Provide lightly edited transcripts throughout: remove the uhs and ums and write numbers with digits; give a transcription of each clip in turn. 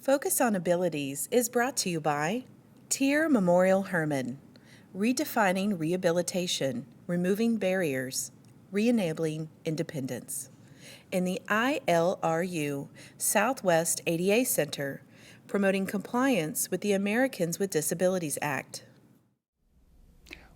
Focus on Abilities is brought to you by Tier Memorial Herman, redefining rehabilitation, removing barriers, re-enabling independence. In the ILRU Southwest ADA Center, promoting compliance with the Americans with Disabilities Act.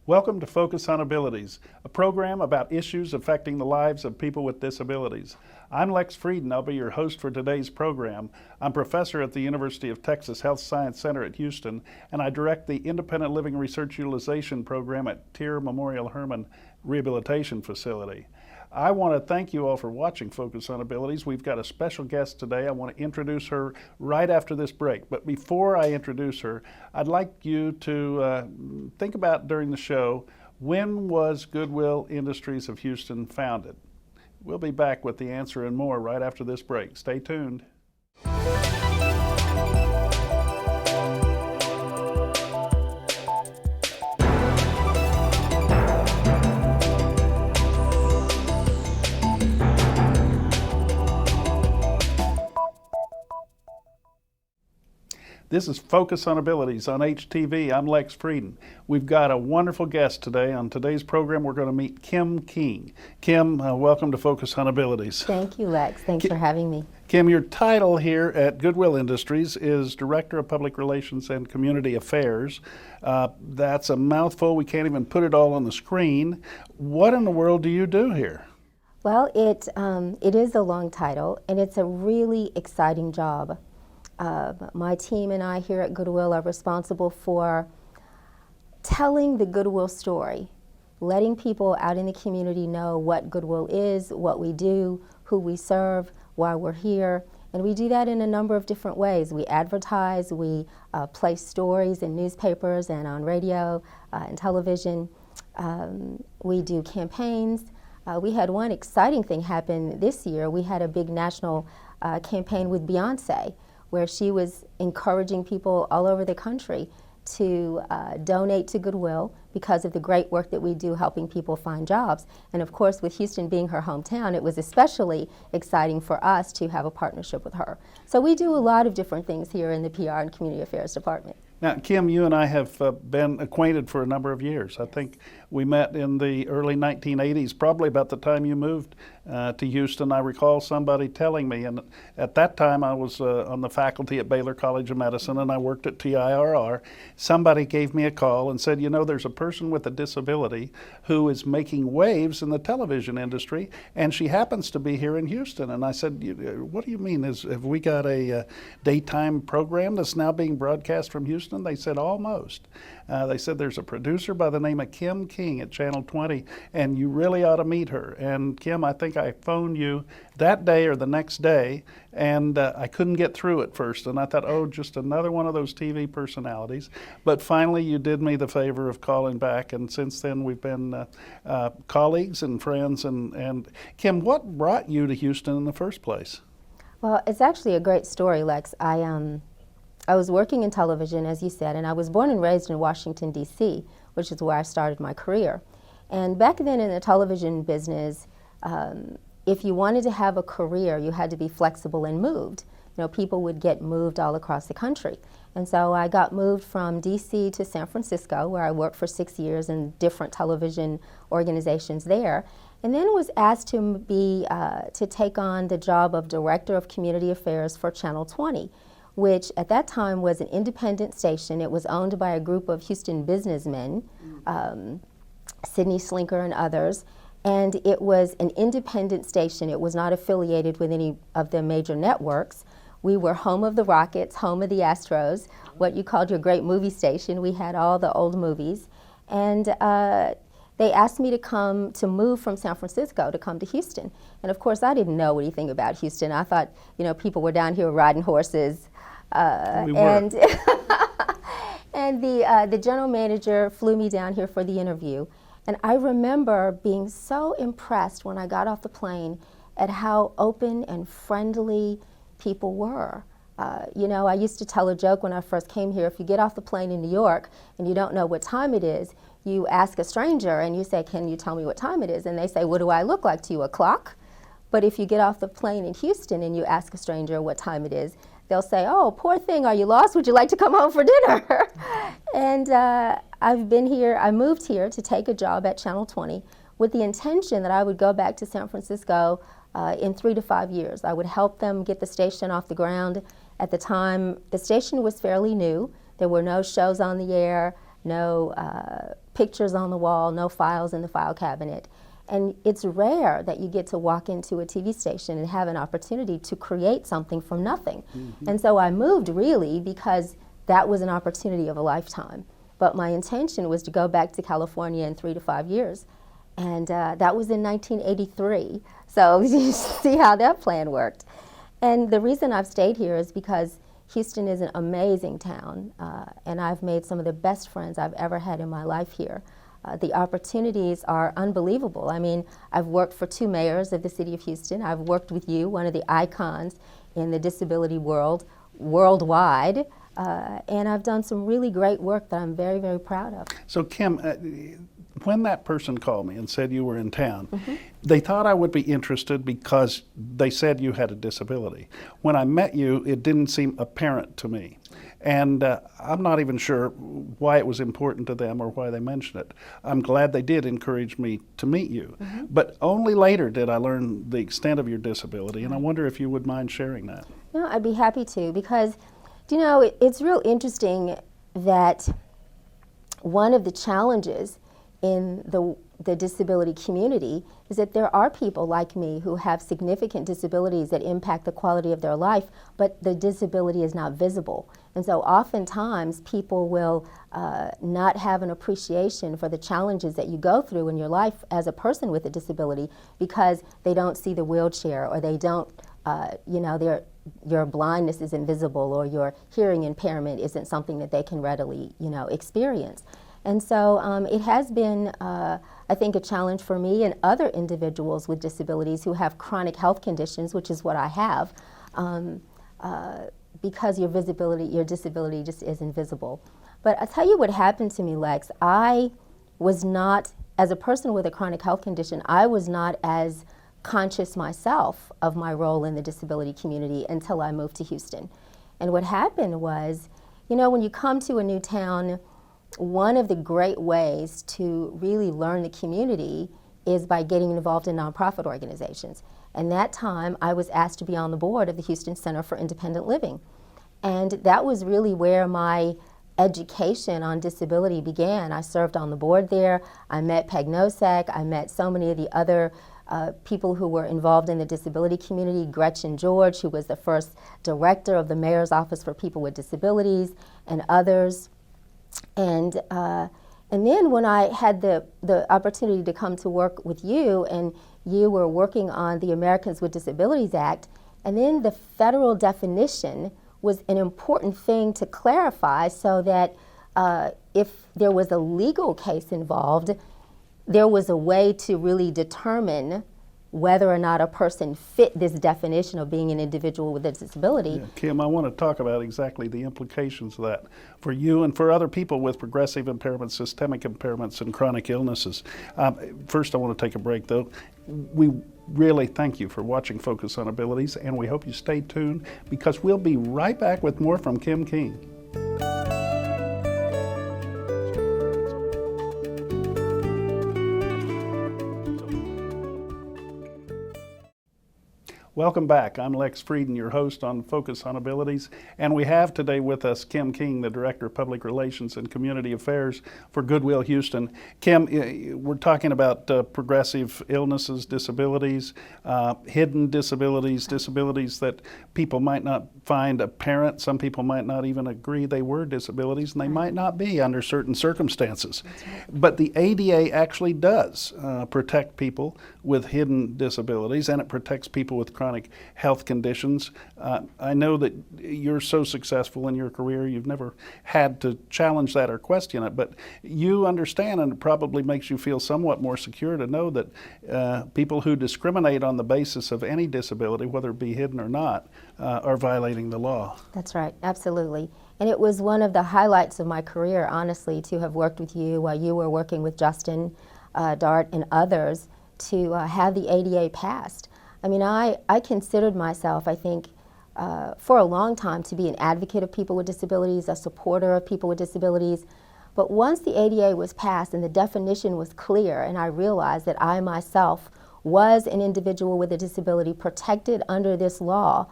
Welcome to Focus on Abilities, a program about issues affecting the lives of people with disabilities. I'm Lex Frieden. I'll be your host for today's program. I'm professor at the University of Texas Health Science Center at Houston, and I direct the Independent Living Research Utilization Program at Tier Memorial Herman Rehabilitation Facility. I want to thank you all for watching Focus on Abilities. We've got a special guest today. I want to introduce her right after this break. But before I introduce her, I'd like you to think about during the show, when was Goodwill Industries of Houston founded? We'll be back with the answer and more right after this break. Stay tuned. This is Focus on Abilities on HTV. I'm Lex Frieden. We've got a wonderful guest today. On today's program, we're going to meet Kym King. Kym, welcome to Focus on Abilities. Thank you, Lex. Thanks for having me. Kym, your title here at Goodwill Industries is Director of Public Relations and Community Affairs. That's a mouthful. We can't even put it all on the screen. What in the world do you do here? Well, it is a long title, and it's a really exciting job. My team and I here at Goodwill are responsible for telling the Goodwill story, letting people out in the community know what Goodwill is, what we do, who we serve, why we're here, and we do that in a number of different ways. We advertise, we place stories in newspapers and on radio and television. We do campaigns. We had one exciting thing happen this year. We had a big national campaign with Beyonce, where she was encouraging people all over the country to donate to Goodwill because of the great work that we do helping people find jobs. And of course, with Houston being her hometown, it was especially exciting for us to have a partnership with her. So we do a lot of different things here in the PR and Community Affairs Department. Now, Kym, you and I have been acquainted for a number of years. I think we met in the early 1980s, probably about the time you moved to Houston. I recall somebody telling me, and at that time I was on the faculty at Baylor College of Medicine and I worked at TIRR. Somebody gave me a call and said, you know, there's a person with a disability who is making waves in the television industry, and she happens to be here in Houston. And I said, what do you mean? Have we got a daytime program that's now being broadcast from Houston? They said, almost. They said, there's a producer by the name of Kym King at Channel 20, and you really ought to meet her. And Kym, I think I phoned you that day or the next day, and I couldn't get through at first. And I thought, oh, just another one of those TV personalities. But finally, you did me the favor of calling back, and since then we've been colleagues and friends. And Kym, what brought you to Houston in the first place? Well, it's actually a great story, Lex. I was working in television, as you said, and I was born and raised in Washington, D.C., which is where I started my career. And back then in the television business, if you wanted to have a career, you had to be flexible and moved. You know, people would get moved all across the country. And so I got moved from D.C. to San Francisco, where I worked for 6 years in different television organizations there, and then was asked to take on the job of Director of Community Affairs for Channel 20. Which at that time was an independent station. It was owned by a group of Houston businessmen, Sidney Slinker and others, and it was an independent station. It was not affiliated with any of the major networks. We were home of the Rockets, home of the Astros, what you called your great movie station. We had all the old movies, and they asked me to move from San Francisco to come to Houston. And of course, I didn't know anything about Houston. I thought, you know, people were down here riding horses. And the general manager flew me down here for the interview. And I remember being so impressed when I got off the plane at how open and friendly people were. You know, I used to tell a joke when I first came here. If you get off the plane in New York and you don't know what time it is, you ask a stranger and you say, can you tell me what time it is? And they say, what do I look like to you, a clock? But if you get off the plane in Houston and you ask a stranger what time it is, they'll say, "Oh, poor thing, are you lost? Would you like to come home for dinner?" And I moved here to take a job at Channel 20 with the intention that I would go back to San Francisco in 3 to 5 years. I would help them get the station off the ground. At the time, the station was fairly new. There were no shows on the air, no pictures on the wall, no files in the file cabinet. And it's rare that you get to walk into a TV station and have an opportunity to create something from nothing. Mm-hmm. And so I moved really because that was an opportunity of a lifetime. But my intention was to go back to California in 3 to 5 years. And that was in 1983. So you see how that plan worked. And the reason I've stayed here is because Houston is an amazing town, and I've made some of the best friends I've ever had in my life here. The opportunities are unbelievable. I mean, I've worked for 2 mayors of the city of Houston. I've worked with you, one of the icons in the disability world, worldwide, and I've done some really great work that I'm very, very proud of. So Kym, when that person called me and said you were in town, mm-hmm. they thought I would be interested because they said you had a disability. When I met you, it didn't seem apparent to me. And I'm not even sure why it was important to them or why they mentioned it. I'm glad they did encourage me to meet you. Mm-hmm. But only later did I learn the extent of your disability, and I wonder if you would mind sharing that. No, I'd be happy to, because, you know, it's real interesting that one of the challenges in the disability community is that there are people like me who have significant disabilities that impact the quality of their life, but the disability is not visible. And so oftentimes people will not have an appreciation for the challenges that you go through in your life as a person with a disability because they don't see the wheelchair, or they don't, your blindness is invisible, or your hearing impairment isn't something that they can readily, experience. And so it has been, I think, a challenge for me and other individuals with disabilities who have chronic health conditions, which is what I have, because your disability just is invisible. But I'll tell you what happened to me, Lex. I was not, as a person with a chronic health condition, I was not as conscious myself of my role in the disability community until I moved to Houston. And what happened was, when you come to a new town, one of the great ways to really learn the community is by getting involved in nonprofit organizations. And that time, I was asked to be on the board of the Houston Center for Independent Living. And that was really where my education on disability began. I served on the board there. I met Peg Nosek. I met so many of the other people who were involved in the disability community, Gretchen George, who was the first director of the Mayor's Office for People with Disabilities, and others. And then when I had the opportunity to come to work with you, and you were working on the Americans with Disabilities Act, and then the federal definition was an important thing to clarify so that if there was a legal case involved, there was a way to really determine whether or not a person fit this definition of being an individual with a disability. Yeah, Kym, I want to talk about exactly the implications of that for you and for other people with progressive impairments, systemic impairments, and chronic illnesses. First, I want to take a break, though. We really thank you for watching Focus on Abilities, and we hope you stay tuned because we'll be right back with more from Kym King. Welcome back. I'm Lex Frieden, your host on Focus on Abilities, and we have today with us Kym King, the Director of Public Relations and Community Affairs for Goodwill Houston. Kym, we're talking about progressive illnesses, disabilities, hidden disabilities, disabilities that people might not find apparent. Some people might not even agree they were disabilities, and they might not be under certain circumstances. But the ADA actually does protect people with hidden disabilities, and it protects people with chronic health conditions. I know that you're so successful in your career, you've never had to challenge that or question it, but you understand, and it probably makes you feel somewhat more secure to know that people who discriminate on the basis of any disability, whether it be hidden or not, are violating the law. That's right, absolutely. And it was one of the highlights of my career, honestly, to have worked with you while you were working with Justin Dart and others to have the ADA passed. I mean, I considered myself, I think, for a long time to be an advocate of people with disabilities, a supporter of people with disabilities. But once the ADA was passed and the definition was clear, and I realized that I myself was an individual with a disability protected under this law,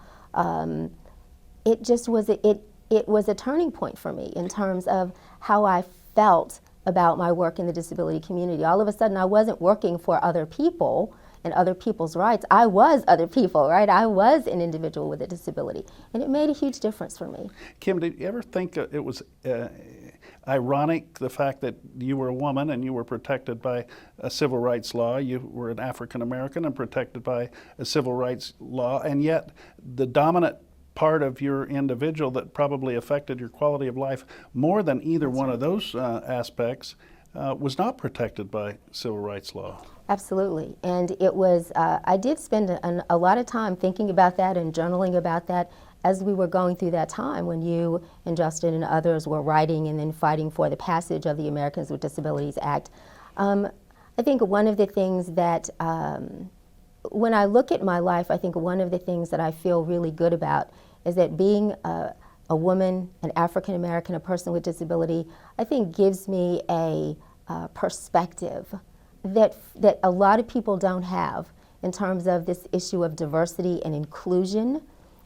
it just was it was a turning point for me in terms of how I felt about my work in the disability community. All of a sudden, I wasn't working for other people and other people's rights. I was other people, right? I was an individual with a disability, and it made a huge difference for me. Kym, did you ever think it was ironic, the fact that you were a woman and you were protected by a civil rights law, you were an African American and protected by a civil rights law, and yet the dominant part of your individual that probably affected your quality of life more than either one of those aspects was not protected by civil rights law? Absolutely, and it was, I did spend a lot of time thinking about that and journaling about that as we were going through that time when you and Justin and others were writing and then fighting for the passage of the Americans with Disabilities Act. I think one of the things that, when I look at my life, I think one of the things that I feel really good about is that being a woman, an African American, a person with disability, I think gives me a perspective that a lot of people don't have in terms of this issue of diversity and inclusion,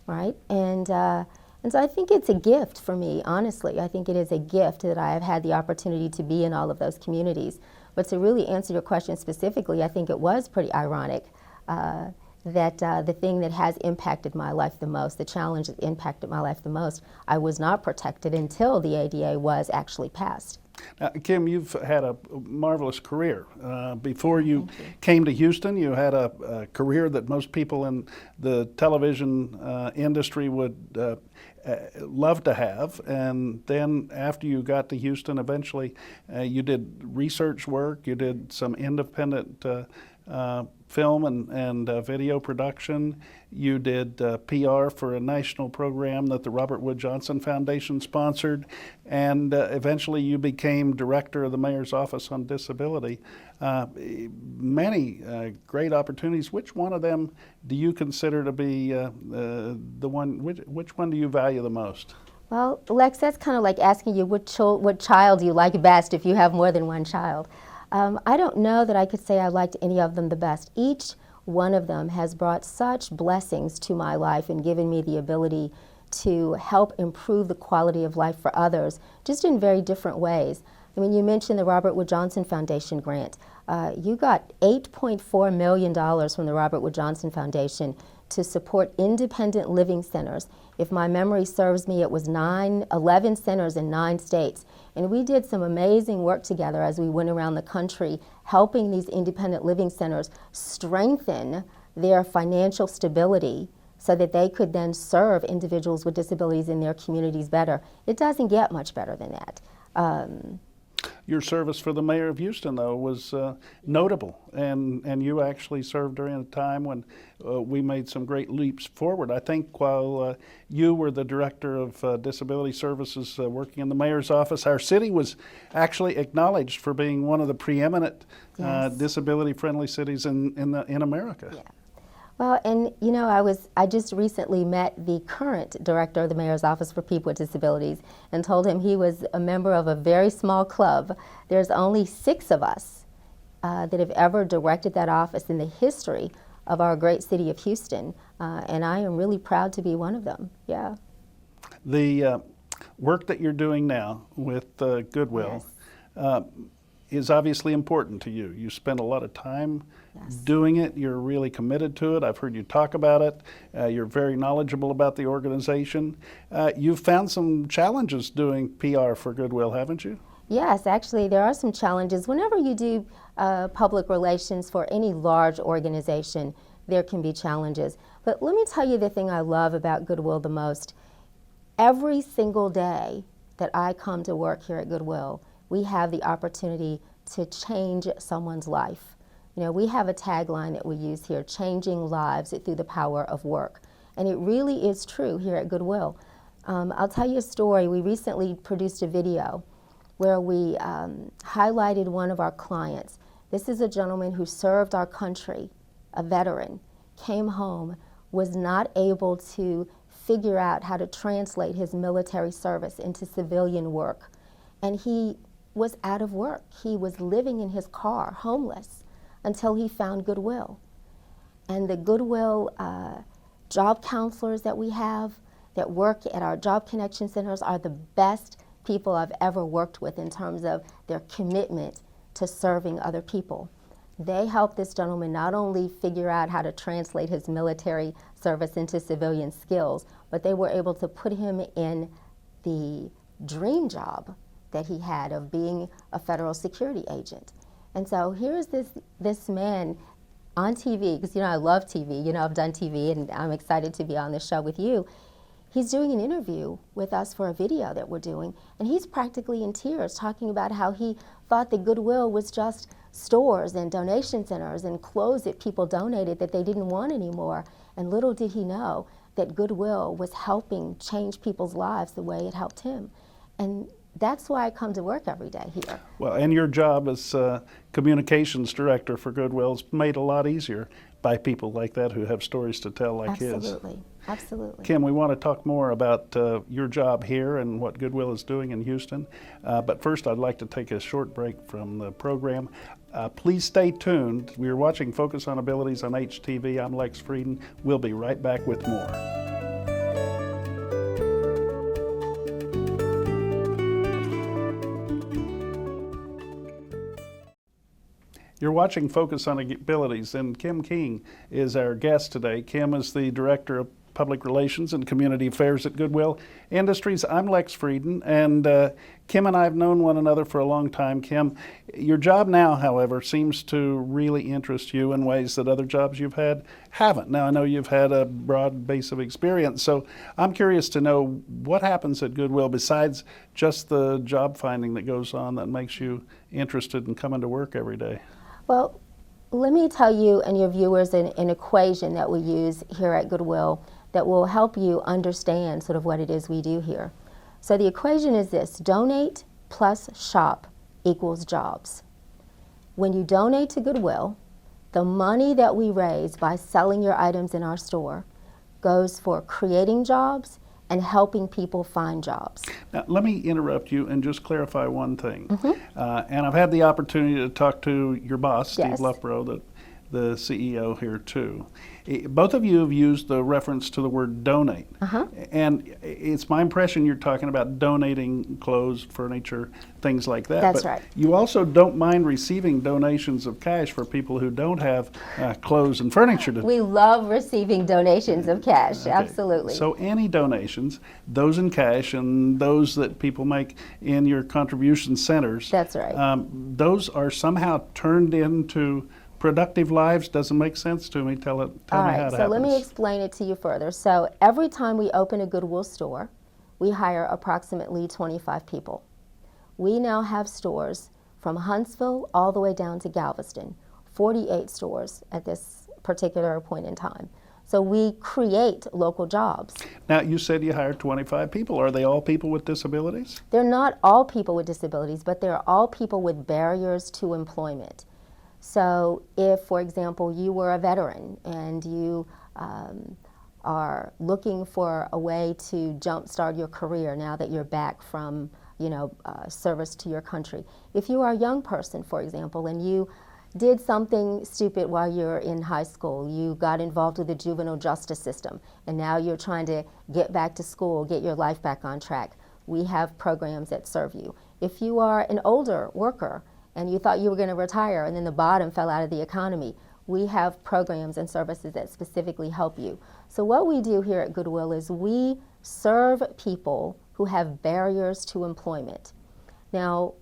right? And so I think it's a gift for me, honestly. I think it is a gift that I have had the opportunity to be in all of those communities. But to really answer your question specifically, I think it was pretty ironic that the thing that has impacted my life the most, the challenge that impacted my life the most, I was not protected until the ADA was actually passed. Now, Kym, you've had a marvelous career. Before you came to Houston, you had a career that most people in the television industry would love to have. And then after you got to Houston, eventually you did research work, you did some independent film and video production. You did PR for a national program that the Robert Wood Johnson Foundation sponsored, and eventually you became director of the Mayor's Office on Disability. Many great opportunities. Which one of them do you consider to be the one? Which one do you value the most? Well, Lex, that's kind of like asking you what child you like best if you have more than one child. I don't know that I could say I liked any of them the best. Each one of them has brought such blessings to my life and given me the ability to help improve the quality of life for others, just in very different ways. I mean, you mentioned the Robert Wood Johnson Foundation grant. You got $8.4 million from the Robert Wood Johnson Foundation to support independent living centers. If my memory serves me, it was 11 centers in 9 states. And we did some amazing work together as we went around the country helping these independent living centers strengthen their financial stability so that they could then serve individuals with disabilities in their communities better. It doesn't get much better than that. Your service for the mayor of Houston, though, was notable, and you actually served during a time when we made some great leaps forward. I think while you were the director of disability services working in the mayor's office, our city was actually acknowledged for being one of the preeminent disability-friendly cities in America. Yeah. Well, and you know, I just recently met the current director of the Mayor's Office for People with Disabilities and told him he was a member of a very small club. There's only 6 of us that have ever directed that office in the history of our great city of Houston, and I am really proud to be one of them. Yeah. The work that you're doing now with Goodwill is obviously important to you. You spend a lot of time doing it. You're really committed to it. I've heard you talk about it. You're very knowledgeable about the organization. You've found some challenges doing PR for Goodwill, haven't you? Yes, actually there are some challenges. Whenever you do public relations for any large organization, there can be challenges. But let me tell you the thing I love about Goodwill the most. Every single day that I come to work here at Goodwill, we have the opportunity to change someone's life. You know, we have a tagline that we use here, changing lives through the power of work. And it really is true here at Goodwill. I'll tell you a story. We recently produced a video where we highlighted one of our clients. This is a gentleman who served our country, a veteran, came home, was not able to figure out how to translate his military service into civilian work. And he was out of work. He was living in his car, homeless, until he found Goodwill. And the Goodwill job counselors that we have that work at our Job Connection Centers are the best people I've ever worked with in terms of their commitment to serving other people. They helped this gentleman not only figure out how to translate his military service into civilian skills, but they were able to put him in the dream job that he had of being a federal security agent. And so here's this man on TV, because I love TV, I've done TV and I'm excited to be on this show with you. He's doing an interview with us for a video that we're doing, and he's practically in tears talking about how he thought that Goodwill was just stores and donation centers and clothes that people donated that they didn't want anymore. And little did he know that Goodwill was helping change people's lives the way it helped him. And that's why I come to work every day here. Well, and your job as communications director for Goodwill is made a lot easier by people like that who have stories to tell like his. Absolutely, absolutely. Kym, we want to talk more about your job here and what Goodwill is doing in Houston. But first, I'd like to take a short break from the program. Please stay tuned. We're watching Focus on Abilities on HTV. I'm Lex Frieden. We'll be right back with more. You're watching Focus on Abilities, and Kym King is our guest today. Kym is the Director of Public Relations and Community Affairs at Goodwill Industries. I'm Lex Frieden, and Kym and I have known one another for a long time. Kym, your job now, however, seems to really interest you in ways that other jobs you've had haven't. Now, I know you've had a broad base of experience, so I'm curious to know what happens at Goodwill besides just the job finding that goes on that makes you interested in coming to work every day. Well, let me tell you and your viewers an equation that we use here at Goodwill that will help you understand sort of what it is we do here. So the equation is this: donate plus shop equals jobs. When you donate to Goodwill, the money that we raise by selling your items in our store goes for creating jobs and helping people find jobs. Now, let me interrupt you and just clarify one thing. And I've had the opportunity to talk to your boss, Yes. Steve Luffborough, the CEO here too. Both of you have used the reference to the word donate. And it's my impression you're talking about donating clothes, furniture, things like that. That's but right. You also don't mind receiving donations of cash for people who don't have clothes and furniture to We love receiving donations of cash, Okay. absolutely. So any donations, those in cash and those that people make in your contribution centers, That's right. those are somehow turned into productive lives. Doesn't make sense to me. Tell All me how right, it so happens. let me explain it to you further. So every time we open a Goodwill store, we hire approximately 25 people. We now have stores from Huntsville all the way down to Galveston, 48 stores at this particular point in time. So we create local jobs. Now, you said you hired 25 people. Are they all people with disabilities? They're not all people with disabilities, but they're all people with barriers to employment. So if, for example, you were a veteran and you are looking for a way to jumpstart your career now that you're back from, service to your country. If you are a young person, for example, and you did something stupid while you're in high school, you got involved with the juvenile justice system, and now you're trying to get back to school, get your life back on track, we have programs that serve you. If you are an older worker and you thought you were going to retire and then the bottom fell out of the economy, we have programs and services that specifically help you. So what we do here at Goodwill is we serve people who have barriers to employment. Now,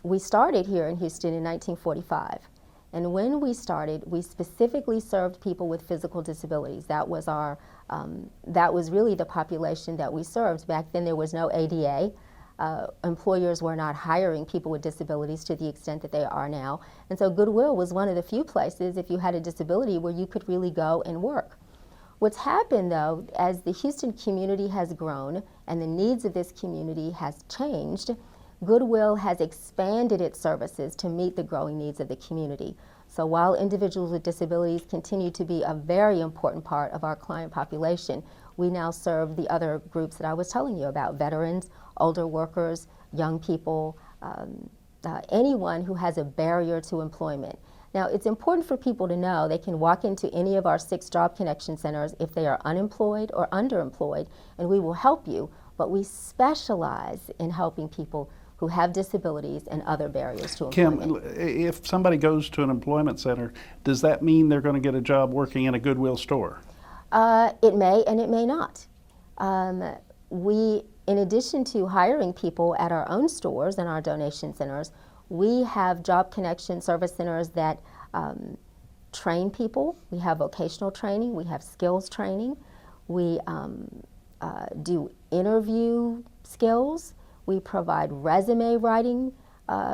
we started here in Houston in 1945. And when we started, we specifically served people with physical disabilities. That was really the population that we served. Back then there was no ADA. Employers were not hiring people with disabilities to the extent that they are now. And so Goodwill was one of the few places, if you had a disability, where you could really go and work. What's happened, though, as the Houston community has grown and the needs of this community has changed, Goodwill has expanded its services to meet the growing needs of the community. So while individuals with disabilities continue to be a very important part of our client population, we now serve the other groups that I was telling you about: veterans, older workers, young people, anyone who has a barrier to employment. Now, it's important for people to know they can walk into any of our 6 Job Connection centers if they are unemployed or underemployed, and we will help you, but we specialize in helping people who have disabilities and other barriers to employment. Kym, if somebody goes to an employment center, does that mean they're going to get a job working in a Goodwill store? It may and it may not. In addition to hiring people at our own stores and our donation centers, we have Job Connection service centers that train people. We have vocational training, we have skills training, we do interview skills, we provide resume writing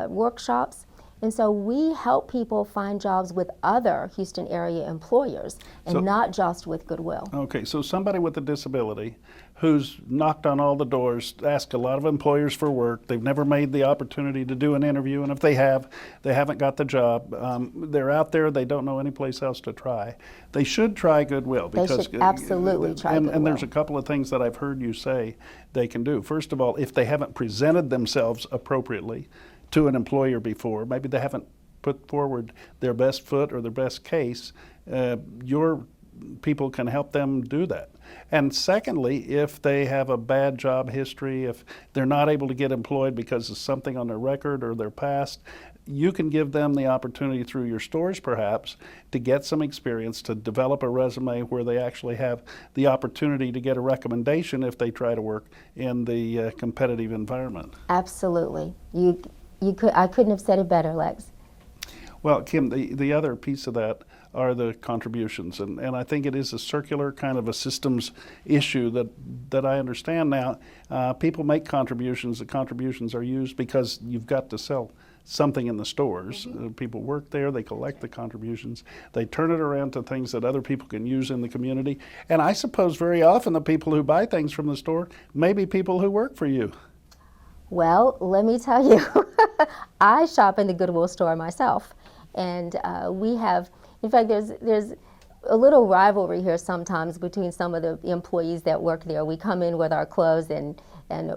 workshops. And so we help people find jobs with other Houston area employers and not just with Goodwill. Okay, so somebody with a disability who's knocked on all the doors, asked a lot of employers for work, they've never made the opportunity to do an interview, and if they have, they haven't got the job. They're out there, they don't know any place else to try. They should try Goodwill. They should absolutely try Goodwill. And there's a couple of things that I've heard you say they can do. First of all, if they haven't presented themselves appropriately to an employer before, maybe they haven't put forward their best foot or their best case, your people can help them do that. And secondly, if they have a bad job history, if they're not able to get employed because of something on their record or their past, you can give them the opportunity through your stores perhaps to get some experience, to develop a resume where they actually have the opportunity to get a recommendation if they try to work in the competitive environment. Absolutely. I couldn't have said it better, Lex. Well, Kym, the other piece of that are the contributions, and I think it is a circular kind of a systems issue that I understand now. People make contributions. The contributions are used because you've got to sell something in the stores. People work there, they collect the contributions, they turn it around to things that other people can use in the community. And I suppose very often the people who buy things from the store may be people who work for you. Well, let me tell you, I shop in the Goodwill store myself, and we have, in fact, there's a little rivalry here sometimes between some of the employees that work there. We come in with our clothes and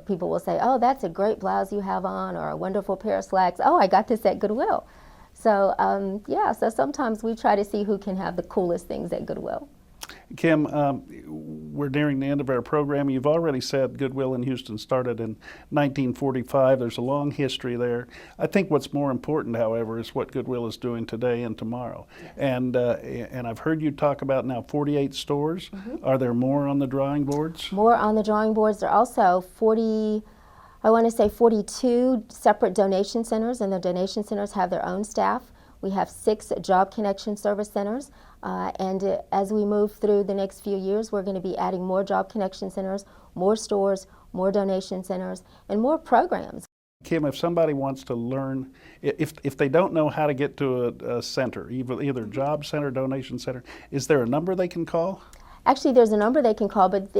people will say, "Oh, that's a great blouse you have on," or "a wonderful pair of slacks. Oh, I got this at Goodwill." So so sometimes we try to see who can have the coolest things at Goodwill. Kym, we're nearing the end of our program. You've already said Goodwill in Houston started in 1945. There's a long history there. I think what's more important, however, is what Goodwill is doing today and tomorrow. Yes. And I've heard you talk about now 48 stores. Are there more on the drawing boards? More on the drawing boards. There are also 42 separate donation centers, and the donation centers have their own staff. We have 6 Job Connection service centers, and as we move through the next few years, we're going to be adding more Job Connection centers, more stores, more donation centers, and more programs. Kym, if somebody wants to learn, if they don't know how to get to a center, either job center, donation center, is there a number they can call? Actually, there's a number they can call, but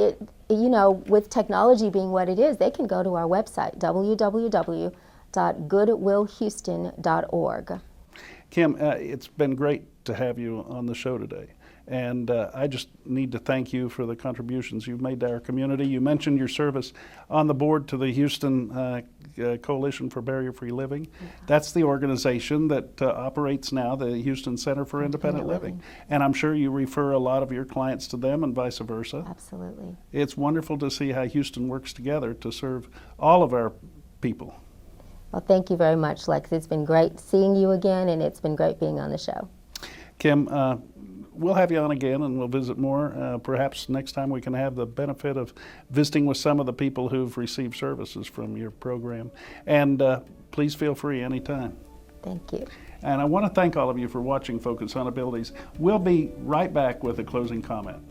with technology being what it is, they can go to our website, www.goodwillhouston.org. Kym, it's been great to have you on the show today. And I just need to thank you for the contributions you've made to our community. You mentioned your service on the board to the Houston Coalition for Barrier-Free Living. That's the organization that operates now the Houston Center for Independent Living. And I'm sure you refer a lot of your clients to them and vice versa. Absolutely. It's wonderful to see how Houston works together to serve all of our people. Well, thank you very much, Lex. It's been great seeing you again, and it's been great being on the show. Kym, we'll have you on again, and we'll visit more. Perhaps next time we can have the benefit of visiting with some of the people who've received services from your program. And please feel free anytime. Thank you. And I want to thank all of you for watching Focus on Abilities. We'll be right back with a closing comment.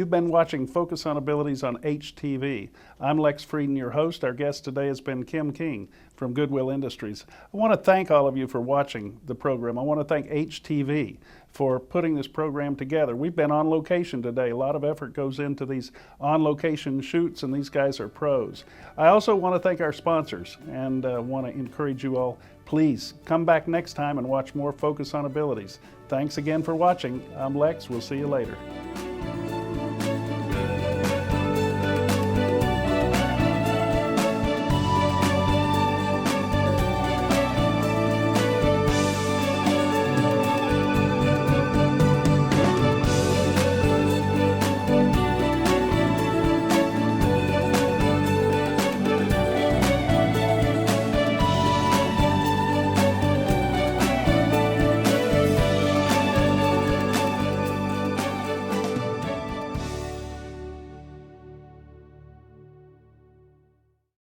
You've been watching Focus on Abilities on HTV. I'm Lex Frieden, your host. Our guest today has been Kym King from Goodwill Industries. I want to thank all of you for watching the program. I want to thank HTV for putting this program together. We've been on location today. A lot of effort goes into these on-location shoots, and these guys are pros. I also want to thank our sponsors and want to encourage you all, please come back next time and watch more Focus on Abilities. Thanks again for watching. I'm Lex. We'll see you later.